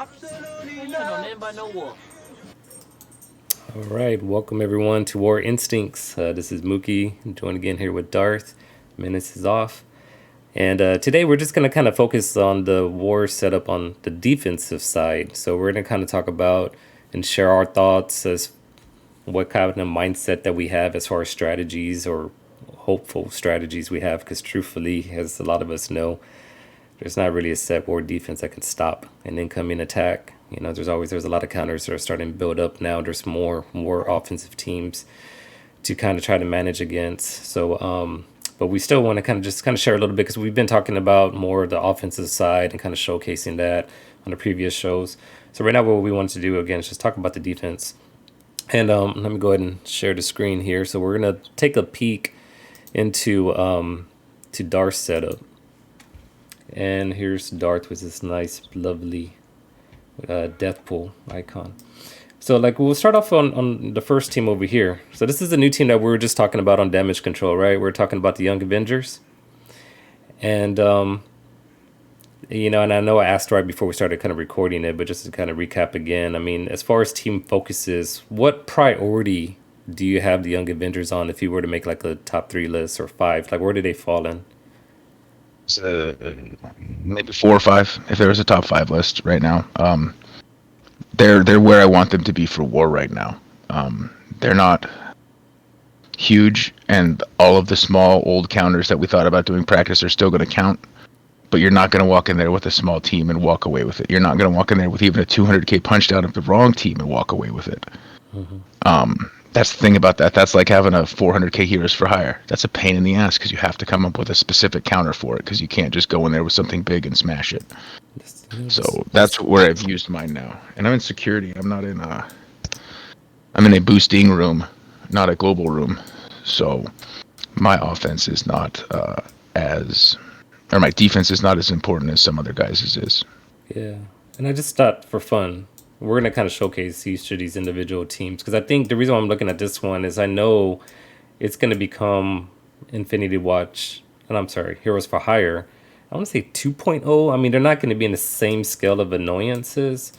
All right, welcome everyone to War Instincts. This is Mookie, joined again here with Darth. Menace is off. And today we're just going to kind of focus on the war setup on the defensive side. So we're going to kind of talk about and share our thoughts as what kind of mindset that we have as far as strategies or hopeful strategies we have. Because truthfully, as a lot of us know, there's not really a set war defense that can stop an incoming attack. You know, there's a lot of counters that are starting to build up now. There's more offensive teams to kind of try to manage against. So, but we still want to kind of share a little bit because we've been talking about more of the offensive side and kind of showcasing that on the previous shows. So right now, what we want to do again is just talk about the defense. And let me go ahead and share the screen here. So we're gonna take a peek into to Darth's setup. And here's Darth with this nice, lovely death pool icon. So like we'll start off on the first team over here. So this is a new team that we were just talking about on damage control, right? We're talking about the Young Avengers. And, you know, and I know I asked right before we started kind of recording it, but just to kind of recap again, I mean, as far as team focuses, what priority do you have the Young Avengers on if you were to make like a top 3 list or 5? Like where do they fall in? Maybe 4 or 5 if there was a top 5 list right now. They're where I want them to be for war right now. They're not huge, and all of the small old counters that we thought about doing practice are still going to count. But you're not going to walk in there with a small team and walk away with it. You're not going to walk in there with even a 200k punch down of the wrong team and walk away with it. Mm-hmm. That's the thing about that. That's like having a 400k heroes for hire. That's a pain in the ass because you have to come up with a specific counter for it because you can't just go in there with something big and smash it. So that's where I've used mine now. And I'm in security. I'm not in I'm in a boosting room, not a global room. So my offense is not my defense is not as important as some other guys' is. Yeah. And I just thought for fun, we're going to kind of showcase each of these individual teams because I think the reason why I'm looking at this one is I know it's going to become Infinity Watch, and I'm sorry, Heroes for Hire. I want to say 2.0. I mean, they're not going to be in the same scale of annoyances,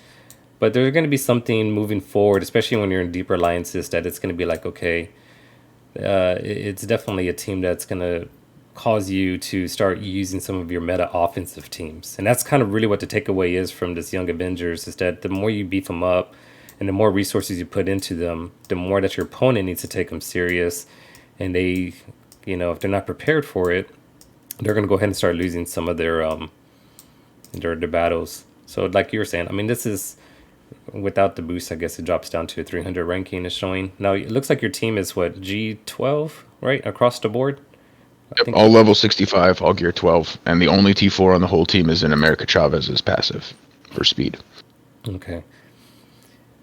but there's going to be something moving forward, especially when you're in deeper alliances, that it's going to be like, okay, it's definitely a team that's going to cause you to start using some of your meta offensive teams. And that's kind of really what the takeaway is from this Young Avengers, is that the more you beef them up and the more resources you put into them, the more that your opponent needs to take them serious. And they, you know, if they're not prepared for it, they're going to go ahead and start losing some of their battles. So like you were saying, I mean, this is without the boost, I guess it drops down to a 300 ranking is showing. Now it looks like your team is what, G12, right? Across the board? Yep, all level 65, all gear 12, and the only T4 on the whole team is in America Chavez's passive for speed. Okay.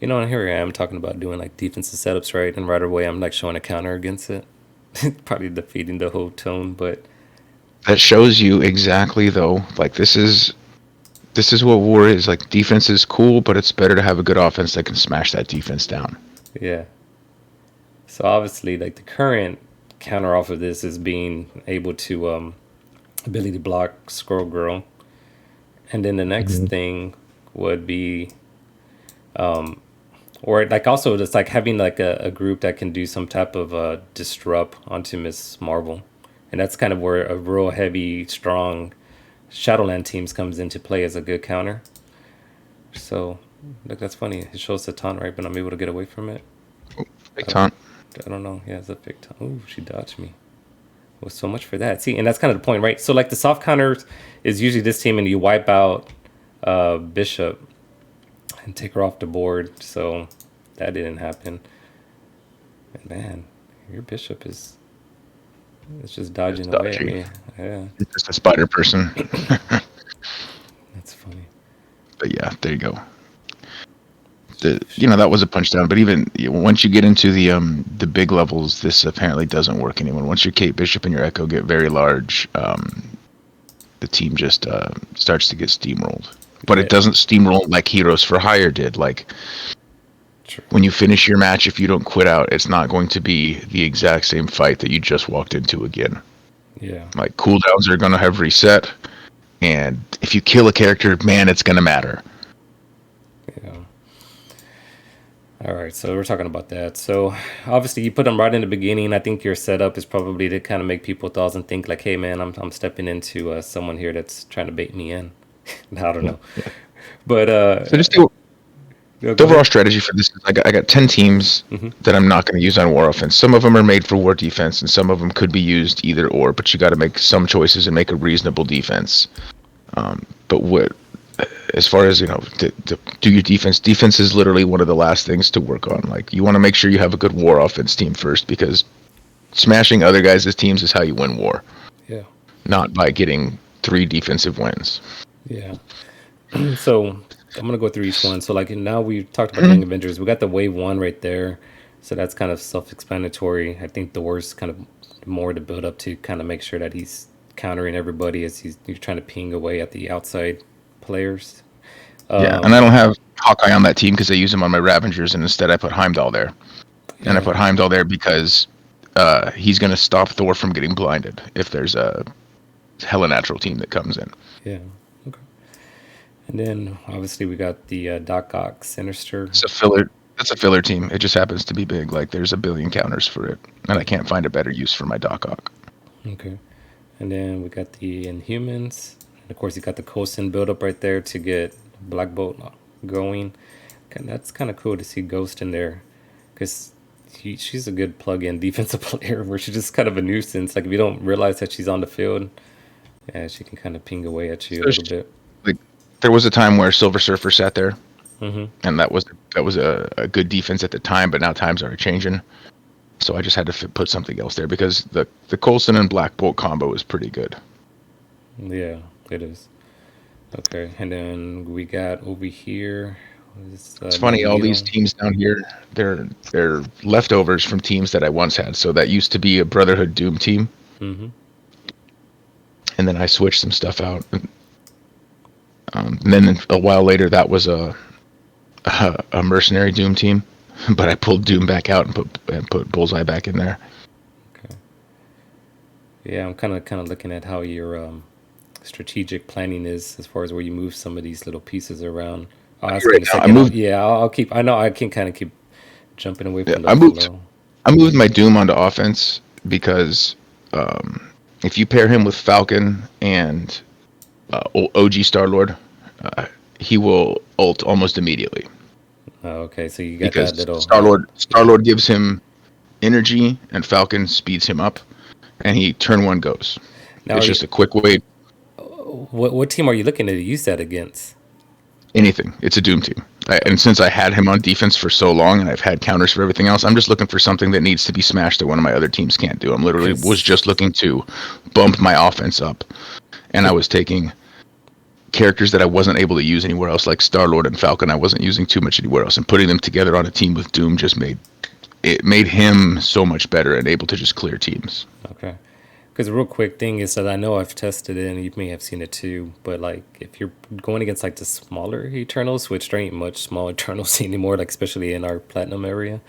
You know, and here I am talking about doing like defensive setups, right? And right away I'm like showing a counter against it. Probably defeating the whole tone, but that shows you exactly though, like this is what war is. Like defense is cool, but it's better to have a good offense that can smash that defense down. Yeah. So obviously like the current counter off of this is being able to ability to block Squirrel Girl, and then the next thing would be or like also it's like having like a group that can do some type of disrupt onto Miss Marvel, and that's kind of where a real heavy strong Shadowland teams comes into play as a good counter. So like that's funny, it shows the taunt, right, but I'm able to get away from it. Big taunt. I don't know. Yeah, it's a big time. Oh, she dodged me. Well, so much for that. See, and that's kind of the point, right? So, like, the soft counters is usually this team, and you wipe out Bishop and take her off the board. So, that didn't happen. And, man, your Bishop is... It's just dodging away at me. Yeah. It's just a spider person. That's funny. But, yeah, there you go. That was a punch down, but even once you get into the big levels, this apparently doesn't work anymore. Once your Kate Bishop and your Echo get very large, the team just starts to get steamrolled. But it doesn't steamroll like Heroes for Hire did. Like when you finish your match, if you don't quit out, it's not going to be the exact same fight that you just walked into again. Yeah. Like cooldowns are going to have reset, and if you kill a character, man, it's going to matter. All right, so we're talking about that. So obviously, you put them right in the beginning. I think your setup is probably to kind of make people thoughts and think like, "Hey, man, I'm stepping into someone here that's trying to bait me in." I don't know, but So just go the overall ahead. strategy for this is I got 10 teams Hmm. that I'm not going to use on war offense. Some of them are made for war defense, and some of them could be used either or. But you got to make some choices and make a reasonable defense. But what, as far as to do your defense, defense is literally one of the last things to work on. Like you want to make sure you have a good war offense team first, because smashing other guys' teams is how you win war, Yeah, not by getting 3 defensive wins. yeah. So I'm gonna go through each one. So like now we talked about the Young Mhm. Avengers. We got the wave one right there. So that's kind of self-explanatory. I think the worst kind of more to build up to kind of make sure that he's countering everybody as he's trying to ping away at the outside players. Yeah, and I don't have Hawkeye on that team because I use him on my Ravengers, and instead I put Heimdall there. And I Yeah, put Heimdall there because he's going to stop Thor from getting blinded if there's a hella natural team that comes in. yeah. Okay. And then obviously we got the Doc Ock Sinister. It's a filler. That's a filler team. It just happens to be big. Like there's a billion counters for it, and I can't find a better use for my Doc Ock. Okay. And then we got the Inhumans. And of course, you got the Coulson build up right there to get Black Bolt going. And that's kind of cool to see Ghost in there because she's a good plug-in defensive player where she's just kind of a nuisance. Like if you don't realize that she's on the field, yeah, she can kind of ping away at you a So little bit. like there was a time where Silver Surfer sat there, Hmm. and that was a good defense at the time. But now times are changing, so I just had to put something else there because the Coulson and Black Bolt combo is pretty good. Yeah, it is. Okay, and then we got over here this It's funny, all these Magneto. teams down here, they're leftovers from teams that I once had. So that used to be a Brotherhood Doom team, Hmm. and then I switched some stuff out. And then a while later, that was a mercenary Doom team, but I pulled Doom back out and put Bullseye back in there. Okay. Yeah, I'm kind of looking at how your strategic planning is as far as where you move some of these little pieces around. I'll ask you Right in a now, second. Yeah, I'll keep. I know I can kind of keep jumping away yeah, from the flow. I moved my Doom onto offense because if you pair him with Falcon and OG Star Lord, uh, he will ult almost immediately Oh, okay, so you got that because little. Star Lord gives him energy and Falcon speeds him up, and he turn one goes. Now, It's just a quick way. what team are you looking to use that against? Anything. It's a Doom team. And since I had him on defense for so long, and I've had counters for everything else, I'm just looking for something that needs to be smashed that one of my other teams can't do. I'm literally was just Because looking to bump my offense up, and I was taking characters that I wasn't able to use anywhere else, like Star Lord and Falcon. I wasn't using too much anywhere else, and putting them together on a team with Doom just made him so much better and able to just clear teams. okay, because a real quick thing is that I know I've tested it and you may have seen it too, but like if you're going against like the smaller Eternals, which there ain't much small Eternals anymore, like especially in our platinum area.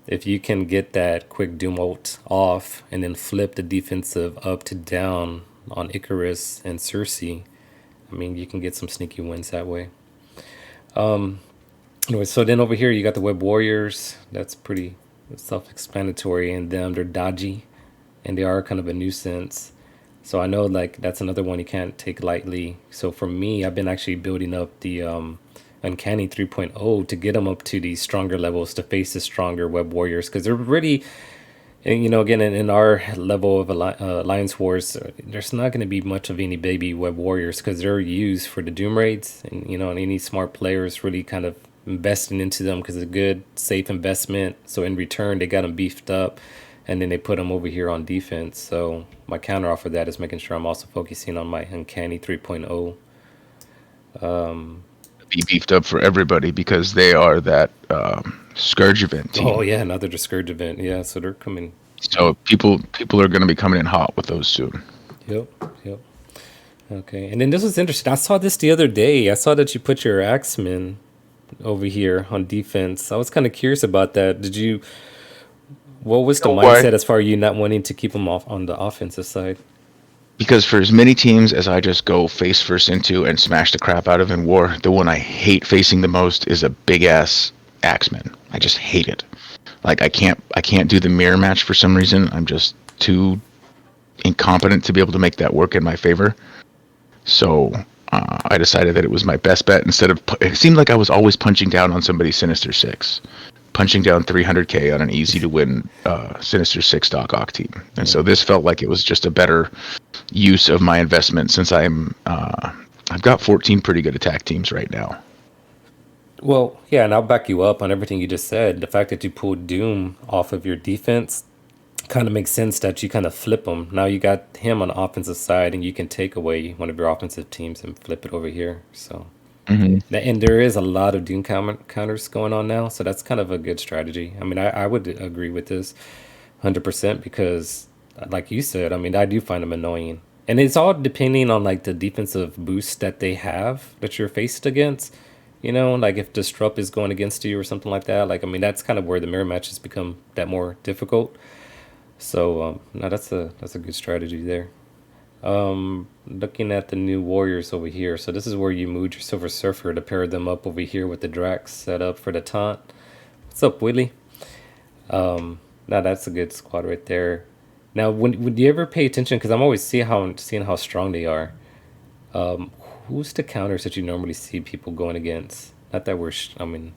If you can get that quick Doom ult off and then flip the defensive up to down on Icarus and Cersei, I mean, you can get some sneaky wins that way. Anyway, so then over here you got the Web Warriors. That's pretty self-explanatory. And them, they're dodgy, and they are kind of a nuisance. So I know like that's another one you can't take lightly. So for me, I've been actually building up the Uncanny 3.0 to get them up to these stronger levels to face the stronger Web Warriors because they're really, and, again in our level of Alliance Wars, there's not going to be much of any baby Web Warriors because they're used for the Doom raids, and any smart players really kind of investing into them because it's a good safe investment. So in return, they got them beefed up, and then they put them over here on defense. So my counter offer that is making sure I'm also focusing on my Uncanny 3.0. Be beefed up for everybody because they are that Scourge event Oh team. yeah, another Discourage event. Yeah, so they're coming. So people are going to be coming in hot with those soon. Yep, yep. Okay, and then this was interesting. I saw this the other day. I saw that you put your Axemen over here on defense. I was kind of curious about that. Did you? What was the You know why? mindset as far as you not wanting to keep them off on the offensive side? Because for as many teams as I just go face first into and smash the crap out of in war, the one I hate facing the most is a big ass Axemen. I just hate it. Like I can't do the mirror match for some reason. I'm just too incompetent to be able to make that work in my favor. So I decided that it was my best bet. Instead of it seemed like I was always punching down on somebody's Sinister Six, punching down 300k on an easy to win Sinister Six Doc Ock team, and so this felt like it was just a better use of my investment since I've got 14 pretty good attack teams right now. Well, yeah, and I'll back you up on everything you just said. The fact that you pulled Doom off of your defense kind of makes sense that you kind of flip him. Now you got him on the offensive side, and you can take away one of your offensive teams and flip it over here. So, and there is a lot of Doom counters going on now, so that's kind of a good strategy. I mean, I would agree with this 100% because, like you said, I mean, I do find them annoying. And it's all depending on like the defensive boost that they have that you're faced against. Like if Disrupt is going against you or something like that. Like, I mean, that's kind of where the mirror matches become that more difficult. So, no, that's a good strategy there. Looking at the new warriors over here. So this is where you moved your Silver Surfer to pair them up over here with the Drax set up for the taunt. What's up, Willie? Now that's a good squad right there. Now, would you ever pay attention? Because I'm always seeing how strong they are. Who's the counters that you normally see people going against? Not that I mean,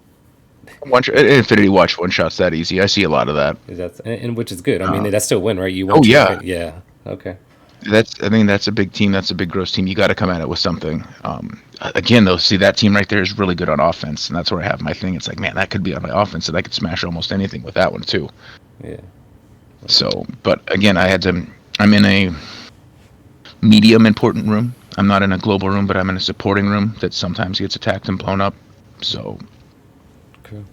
Infinity Watch one shots that easy. I see a lot of that. and which is good. I mean, that's still win, right? You Oh want yeah, yeah. Okay. I think that's a big team. That's a big gross team. You got to come at it with something. Again, though, see that team right there is really good on offense, and that's where I have my thing. It's like, man, that could be on my offense, and I could smash almost anything with that one too. Yeah. So, but again, I'm in a medium important room. I'm not in a global room, but I'm in a supporting room that sometimes gets attacked and blown up. So Okay.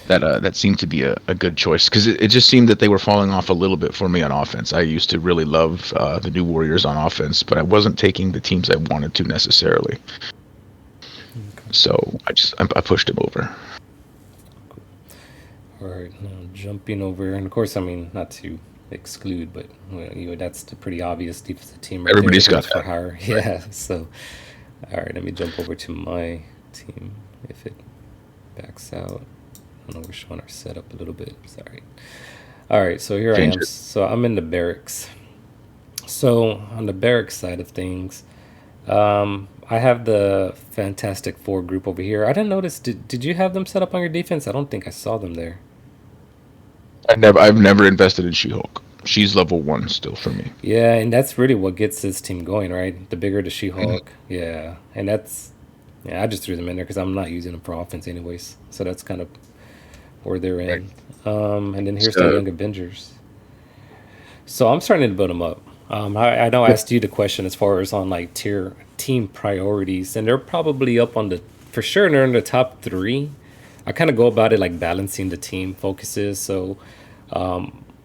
that seemed to be a good choice because it just seemed that they were falling off a little bit for me on offense. I used to really love the new Warriors on offense, but I wasn't taking the teams I wanted to necessarily. Okay. So I pushed him over. All right. Now jumping over, and of course, I mean, not to exclude, but that's the pretty obvious defensive team right there. Everybody's got For that. hire. Yeah. So, all right. Let me jump over to my team if it backs out. I know we're showing our setup a little bit. Sorry. All right. So here I Change am. it. So I'm in the barracks. So on the barracks side of things, I have the Fantastic Four group over here. I didn't notice. Did you have them set up on your defense? I don't think I saw them there. I've never invested in She-Hulk. She's level 1 still for me. Yeah, and that's really what gets this team going, right? The bigger the Mhm. She-Hulk. Yeah, and yeah, I just threw them in there because I'm not using them for offense anyways. So that's kind of where they're Right. in. And then here's the So Young Avengers. So I'm starting to build them up. I know I asked you the question as far as on like tier team priorities, and they're probably up on for sure they're in the top three. I kind of go about it like balancing the team focuses. So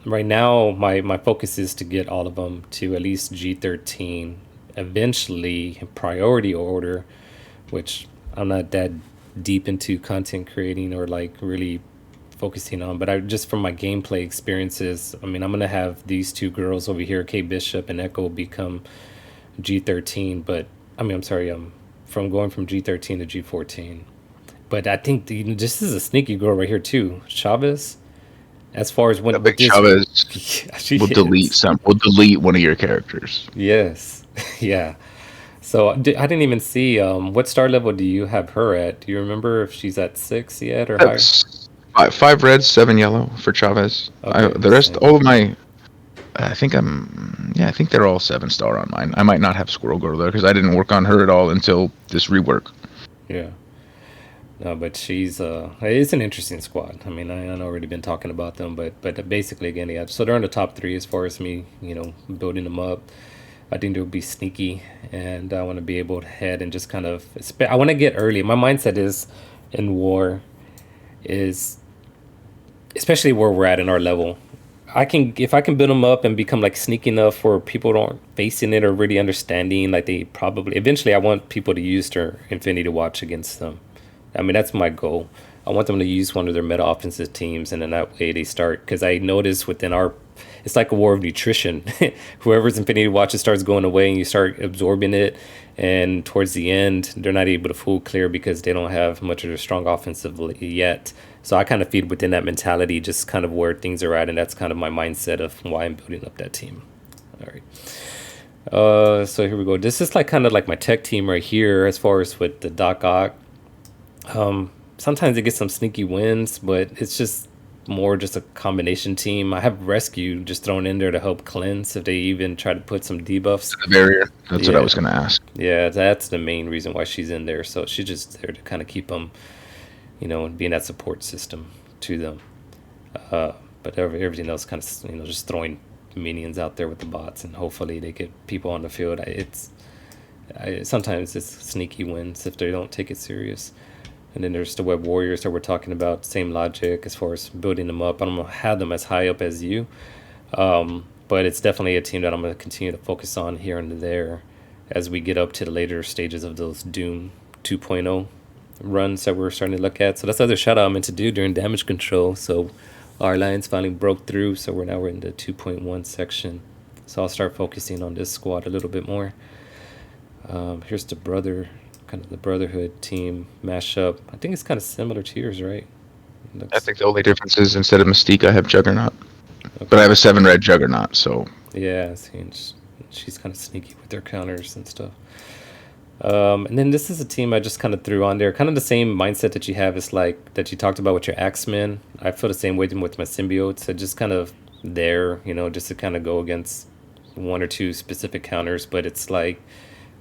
right now, my focus is to get all of them to at least G13, eventually in priority order, which I'm not that deep into content creating or like really focusing on, but I just from my gameplay experiences, I mean, I'm gonna have these two girls over here, Kate Bishop and Echo, become G13. But I mean, I'm sorry, from going from G13 to G14. But I think this is a sneaky girl right here too, Chavez. As far as a when big this, Chavez yeah, she will delete is. some. Will delete one of your characters. Yes, yeah. So I didn't even see what star level do you have her at? Do you remember if she's at 6 yet or higher? That's five red, 7 yellow for Chavez. Okay, The rest, same. all of my, I think they're all 7-star on mine. I might not have Squirrel Girl there because I didn't work on her at all until this rework. Yeah. No, but it's an interesting squad. I mean, I've already been talking about them, but basically again, yeah. So they're in the top three as far as me, building them up. I think they'll be sneaky, and I want to be able to head and just kind of. I want to get early. My mindset is in war is especially where we're at in our level. If I can build them up and become like sneaky enough where people don't facing it or really understanding, like they probably eventually I want people to use their Infinity Watch against them. I mean, that's my goal. I want them to use one of their meta offensive teams, and then that way they start. Because I notice within our it's like a war of nutrition. Whoever's Infinity Watches starts going away and you start absorbing it, and towards the end they're not able to full clear because they don't have much of a strong offensive yet. So I kind of feed within that mentality, just kind of where things are at, and that's kind of my mindset of why I'm building up that team. All right. So here we go. This is like kind of like my tech team right here, as far as with the Doc Ock. Sometimes they get some sneaky wins, but it's just more just a combination team. I have Rescue just thrown in there to help cleanse if they even try to put some debuffs. The barrier. That's what I Yeah, was going to ask. yeah, that's the main reason why she's in there. So she's just there to kind of keep them, and being that support system to them. But everything else kind of, just throwing minions out there with the bots, and hopefully they get people on the field. Sometimes it's sneaky wins if they don't take it serious. And then there's the Web Warriors that we're talking about. Same logic as far as building them up. I don't have them as high up as you, but it's definitely a team that I'm going to continue to focus on here and there as we get up to the later stages of those Doom 2.0 runs that we're starting to look at. So that's the other shout out I meant to do during damage control. So our alliance finally broke through, so we're in the 2.1 section. So I'll start focusing on this squad a little bit more. Here's the Brotherhood team mashup. I think it's kind of similar to yours, right? I think the only difference is instead of Mystique, I have Juggernaut. Okay. But I have a 7-red Juggernaut, so... Yeah, see, she's kind of sneaky with their counters and stuff. And then this is a team I just kind of threw on there. Kind of the same mindset that you have is like that you talked about with your Axemen. I feel the same way with my symbiotes. So just kind of there, just to kind of go against one or two specific counters. But it's like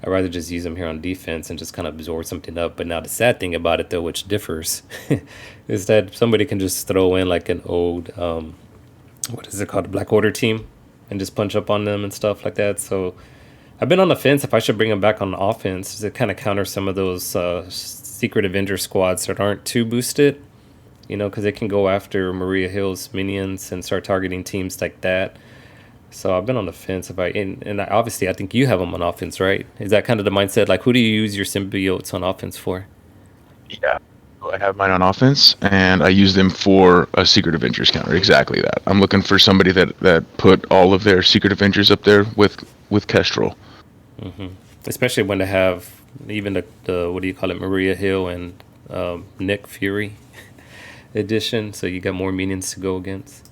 I'd rather just use them here on defense and just kind of absorb something up. But now the sad thing about it, though, which differs, is that somebody can just throw in like an old, what is it called, the Black Order team, and just punch up on them and stuff like that. So I've been on the fence if I should bring them back on offense to kind of counter some of those secret Avenger squads that aren't too boosted, because they can go after Maria Hill's minions and start targeting teams like that. So I've been on the fence obviously I think you have them on offense, right? Is that kind of the mindset? Like, who do you use your symbiotes on offense for? Yeah. I have mine on offense, and I use them for a Secret Avengers counter. Exactly that. I'm looking for somebody that put all of their Secret Avengers up there with Kestrel. Mm-hmm. Especially when they have even the what do you call it, Maria Hill and Nick Fury edition. So you got more minions to go against.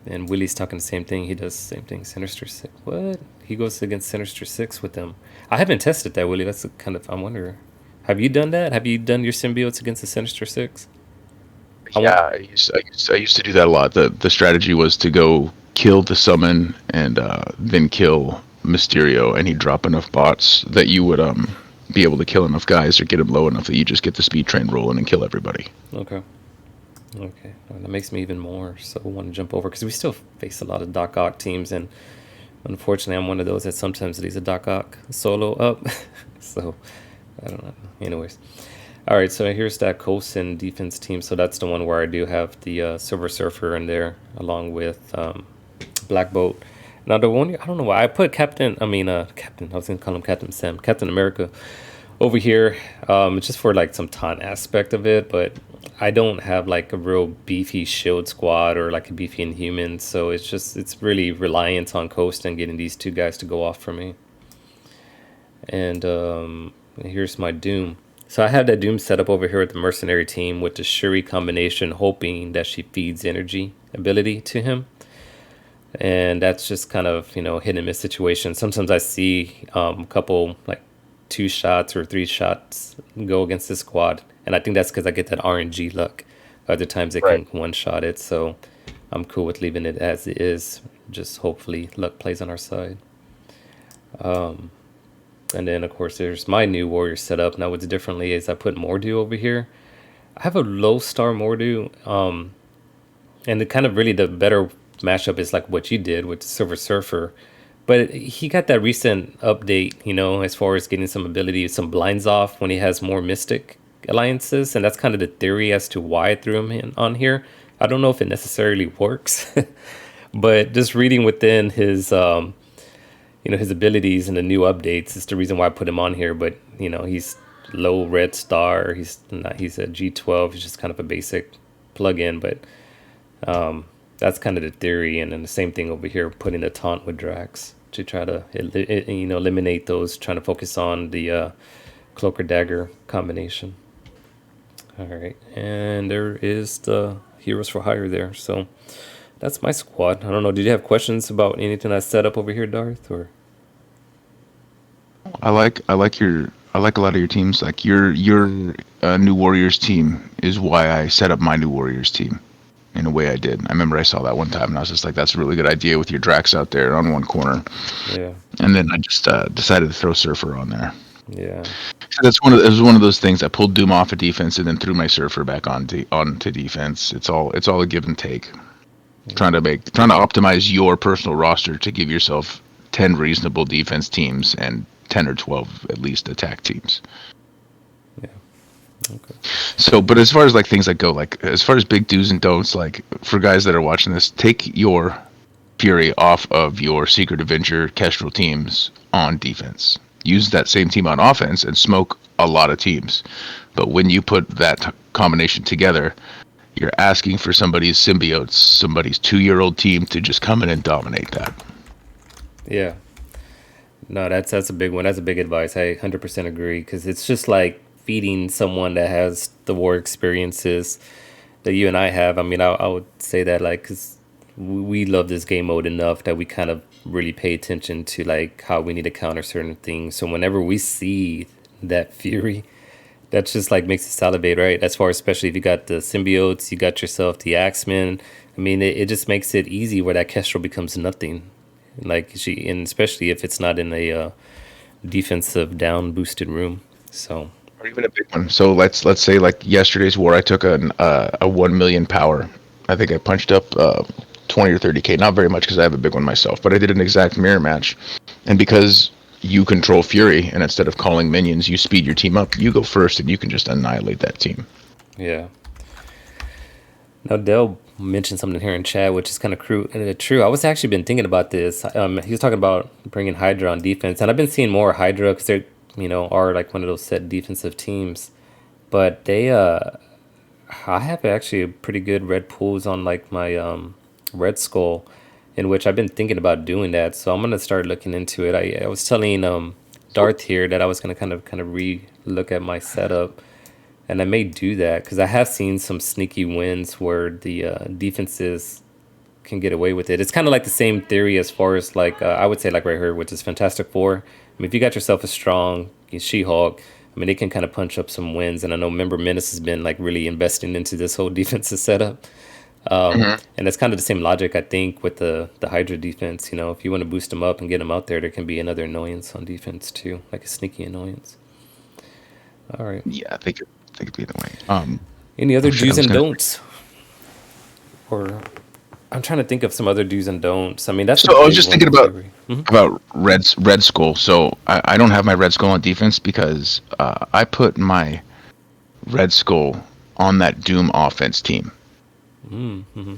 And Willie's talking the same thing. He does the same thing. Sinister Six. What? He goes against Sinister Six with them. I haven't tested that, Willie. That's I wonder. Have you done that? Have you done your symbiotes against the Sinister Six? I used to do that a lot. The strategy was to go kill the summon and then kill Mysterio, and he'd drop enough bots that you would be able to kill enough guys or get them low enough that you just get the speed train rolling and kill everybody. Okay. Well, that makes me even more so want to jump over, because we still face a lot of Doc Ock teams, and unfortunately I'm one of those that sometimes leaves a Doc Ock solo up. So I don't know. Anyways. All right, so here's that Coulson defense team. So that's the one where I do have the Silver Surfer in there, along with Black Bolt. Now the one, I don't know why I put Captain. I was gonna call him Captain Sam, Captain America, over here. Just for like some taunt aspect of it, but I don't have like a real beefy shield squad or like a beefy Inhumans. So it's really reliant on Coast and getting these two guys to go off for me. And here's my Doom. So I had that Doom set up over here with the mercenary team with the Shuri combination, hoping that she feeds energy ability to him. And that's just kind of, hit and miss situation. Sometimes I see a couple, like 2 shots or 3 shots go against this squad. And I think that's because I get that RNG luck. Other times they can one-shot it. So I'm cool with leaving it as it is. Just hopefully luck plays on our side. And then, of course, there's my new warrior setup. Now, what's differently is I put Mordu over here. I have a low star Mordu. And the kind of really the better mashup is like what you did with Silver Surfer. But he got that recent update, as far as getting some ability, some blinds off when he has more Mystic alliances. And that's kind of the theory as to why I threw him on here. I don't know if it necessarily works. But just reading within his... his abilities and the new updates is the reason why I put him on here. But, he's low red star. He's a G12. He's just kind of a basic plug-in. But That's kind of the theory, and then the same thing over here, putting the taunt with Drax to try to eliminate those, trying to focus on the cloak or dagger combination. All right, and there is the heroes for hire there. So that's my squad. I don't know. Did you have questions about anything I set up over here, Darth? Or I like a lot of your teams. Like your New Warriors team is why I set up my New Warriors team in a way I did. I remember I saw that one time and I was just like, that's a really good idea with your Drax out there on one corner. yeah, And then I just decided to throw Surfer on there. yeah, So it was one of those things. I pulled Doom off of defense and then threw my Surfer back onto defense. It's all a give and take. Trying to optimize your personal roster to give yourself 10 reasonable defense teams and 10 or 12 at least attack teams. yeah. Okay. So, but as far as like things that go, like as far as big do's and don'ts, like for guys that are watching this, take your Fury off of your Secret Avenger Kestrel teams on defense. Use that same team on offense and smoke a lot of teams. But when you put that combination together, you're asking for somebody's symbiotes, somebody's 2-year-old team to just come in and dominate that. Yeah. No, that's a big one. That's a big advice. I 100% agree because it's just like feeding someone that has the war experiences that you and I have. I mean, I would say that like because we love this game mode enough that we kind of really pay attention to like how we need to counter certain things. So whenever we see that fury, that just like makes it salivate, right? As far especially if you got the symbiotes, you got yourself the Axemen. I mean, it just makes it easy where that Kestrel becomes nothing. Like and especially if it's not in a defensive down boosted room. So Or even a big one. So let's say like yesterday's war, I took a 1 million power. I think I punched up 20 or 30k, not very much because I have a big one myself, but I did an exact mirror match, and because you control Fury, and instead of calling minions, you speed your team up. You go first, and you can just annihilate that team. yeah. Now Dell mentioned something here in chat, which is kind of true. I was actually been thinking about this. He was talking about bringing Hydra on defense, and I've been seeing more Hydra because they're are like one of those set defensive teams. But I have actually a pretty good red pools on like my Red Skull, in which I've been thinking about doing that. So I'm gonna start looking into it. I was telling Darth here that I was gonna kind of re look at my setup, and I may do that because I have seen some sneaky wins where the defenses can get away with it. It's kind of like the same theory as far as like I would say like right here, which is Fantastic Four. I mean, if you got yourself a strong She-Hulk, I mean, they can kind of punch up some wins. And I know Member Menace has been like really investing into this whole defensive setup. And it's kind of the same logic, I think, with the Hydra defense. If you want to boost them up and get them out there, there can be another annoyance on defense too, like a sneaky annoyance. All right. Yeah, I think it'd be the way. Any other Shit, I do's was and gonna. don'ts? Or I'm trying to think of some other do's and don'ts. I mean, that's a So I was big just one thinking with Fury. Hmm. about Red Skull. So I don't have my Red Skull on defense because I put my Red Skull on that Doom offense team. Mm-hmm.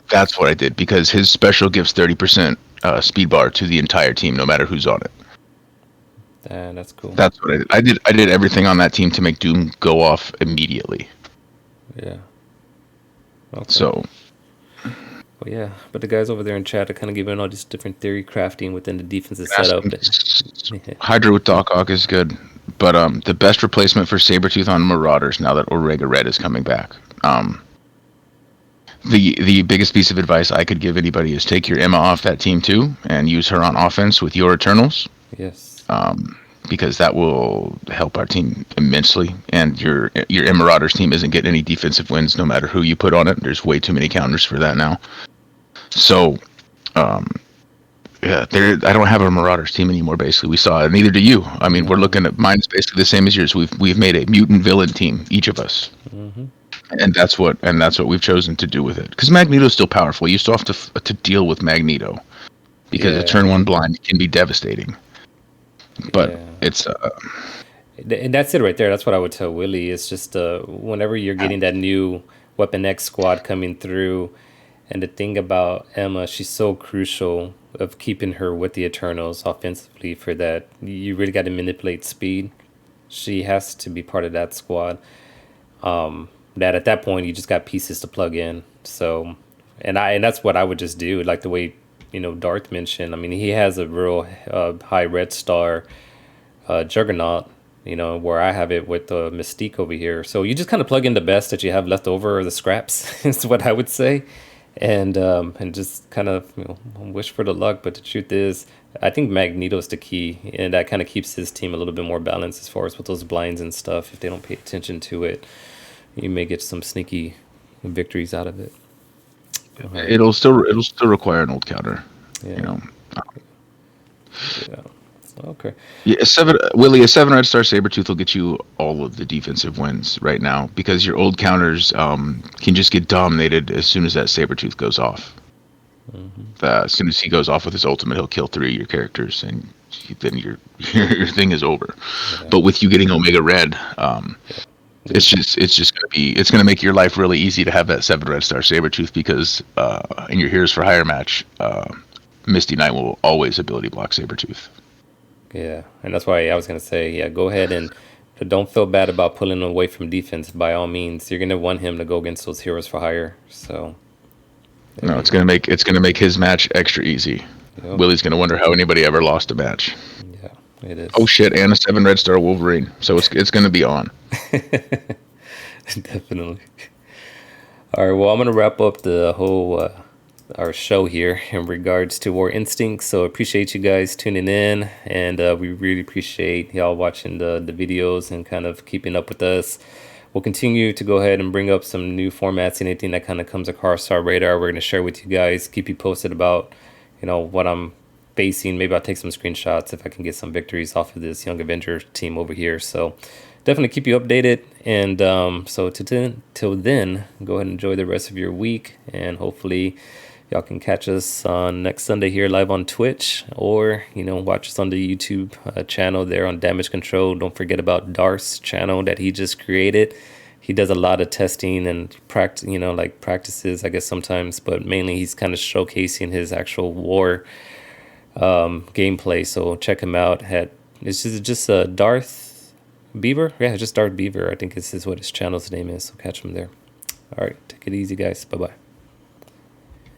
That's what I did because his special gives 30% speed bar to the entire team, no matter who's on it. And that's cool. That's what I did. I did everything on that team to make Doom go off immediately. Yeah. Okay. So Well, yeah. But the guys over there in chat are kind of giving all this different theory crafting within the defensive setup. Hydra with Doc Ock is good, but the best replacement for Sabretooth on Marauders now that Omega Red is coming back. The biggest piece of advice I could give anybody is take your Emma off that team too and use her on offense with your Eternals. Yes. Because that will help our team immensely. And your Marauders team isn't getting any defensive wins no matter who you put on it. There's way too many counters for that now. So, yeah, I don't have a Marauders team anymore. Basically, we saw it. Neither do you. I mean, we're looking at mine is basically the same as yours. We've made a mutant villain team, each of us, and that's what we've chosen to do with it. Because Magneto's still powerful. You still have to deal with Magneto because a turn one blind can be devastating. But it's and that's it right there. That's what I would tell Willie. It's just whenever you're getting that new Weapon X squad coming through, and the thing about Emma, she's so crucial of keeping her with the Eternals offensively. For that, you really got to manipulate speed. She has to be part of that squad. That at that point you just got pieces to plug in. So And that's what I would just do, like the way Darth mentioned. I mean, he has a real high red star Juggernaut, where I have it with the Mystique over here. So you just kind of plug in the best that you have left over, or the scraps, is what I would say, and just kind of wish for the luck. But the truth is, I think Magneto's the key, and that kind of keeps his team a little bit more balanced as far as with those blinds and stuff. If they don't pay attention to it, you may get some sneaky victories out of it. All right. It'll still require an old counter. Yeah. You know. Yeah. Okay. Yeah, a 7 red star Sabretooth will get you all of the defensive wins right now because your old counters can just get dominated as soon as that Sabretooth goes off. As soon as he goes off with his ultimate, he'll kill 3 of your characters, and then your thing is over. Yeah. But with you getting Omega Red, it's gonna make your life really easy to have that 7 red star Sabretooth because in your Heroes for Hire match, Misty Knight will always ability block Sabretooth. Yeah, and that's why I was gonna say, yeah, go ahead and don't feel bad about pulling him away from defense. By all means, you're gonna want him to go against those Heroes for Hire. So No, it's gonna make his match extra easy. yep. Willie's gonna wonder how anybody ever lost a match. Yeah, it is. Oh shit, and a 7 red star Wolverine. So it's gonna be on. Definitely. All right, well, I'm gonna wrap up the whole our show here in regards to War Instincts. So appreciate you guys tuning in, and we really appreciate y'all watching the videos and kind of keeping up with us. We'll continue to go ahead and bring up some new formats, anything that kind of comes across our radar. We're going to share with you guys, keep you posted about, what I'm facing. Maybe I'll take some screenshots if I can get some victories off of this Young Avengers team over here. So definitely keep you updated. And so till then, go ahead and enjoy the rest of your week. And hopefully y'all can catch us on next Sunday here live on Twitch, or, watch us on the YouTube channel there on Damage Control. Don't forget about Darth's channel that he just created. He does a lot of testing and practices, I guess, sometimes, but mainly he's kind of showcasing his actual war gameplay. So check him out. It's just Darth Beaver. Yeah, just Darth Beaver. I think this is what his channel's name is. So catch him there. All right, take it easy, guys. Bye-bye.